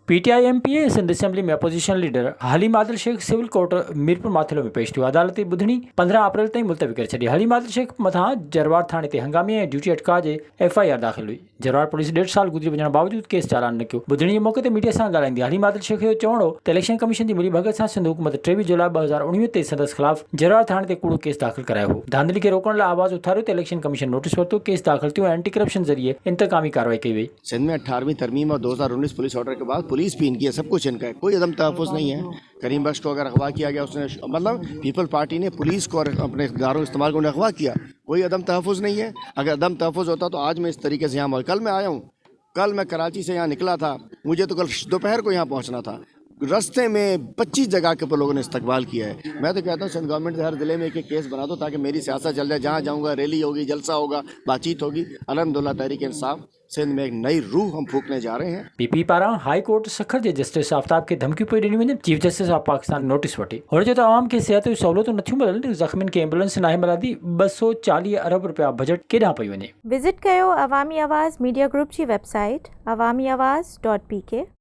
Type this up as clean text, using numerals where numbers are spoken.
PTI MPA Sindh assembly में opposition leader Haleem Adil Sheikh civil court Mirpur Mathelo में पेश थियो। अदालती ॿुधणी 15 अप्रैल ताईं मुलतवी करे छॾी। हलीम आदिल शेख मथां जरवार थाणे ते हंगामे ऐं ड्यूटी अटका जे FIR दाख़िल हुई। जरवार पुलिस 1.5 साल गुज़री वञण बावजूद केस चालान न कयो। ॿुधणी जे मौक़े ते मीडिया सां ॻाल्हाईंदी हलीम आदिल शेख जो चवणो हो त इलेक्शन कमीशन जी मिली भगत सां सिंध हुकूमत 23 जुलाई 2019 ते संदसि ख़िलाफ़ जरवार थाणे ते कूड़ो केस दाख़िल करायो हो। धांधली खे रोकण लाइ आवाज़ उथारियो त इलेक्शन कमीशन नोटिस वरितो, केस दाख़िल थियो ऐं एंटी करप्शन ज़रिए इंतकामी कार्रवाई कई वई। सिंध में 18वीं तरमीम और 2019 पुलिस ऑर्डर के बाद पुलिस भी इनकी है, सब कुछ इनका है, कोई अदम तहफ़्फ़ुज़ नहीं है। करीम बख्श को अगर अगवा किया गया, उसने मतलब पीपल पार्टी ने पुलिस को और अपने इक़्तिदारों इस्तेमाल को अगवा किया, कोई अदम तहफ़्फ़ुज़ नहीं है। अगर अदम तहफ़्फ़ुज़ होता तो आज मैं इस तरीके से यहाँ कल मैं आया हूँ, कल मैं कराची से यहाँ निकला था, मुझे तो कल दोपहर को यहाँ पहुँचना था। रास्ते में 25 जगह के ऊपर लोगों ने इस्तकबाल किया है। मैं तो कहता हूँ सिंध गवर्नमेंट हर ज़िले में एक केस बना दो ताकि मेरी सियासत चल जाए। जहाँ जाऊँगा रैली होगी, जलसा होगा, बातचीत होगी। अल्हम्दुलिल्लाह तहरीक इंसाफ सिंध में एक नई रूह हम फूकने जा रहे हैं। PP पारां हाई कोर्ट सखर जे जस्टिस आफ्ताब खे धमकियूं पई ॾिनी वञनि। Chief justice of Pakistan notice वठी। हुन चयो त आवाम खे सिहत जूं सहूलियतूं नथियूं मिलनि, ज़ख़्मियुनि खे एम्बुलेंस नाहे मिलंदी। 240 अरब रुपया बजट केॾां पई वञे। विज़िट कयो अवामी आवाज़ मीडिया ग्रुप जी वेबसाइट awamiawaz.pk।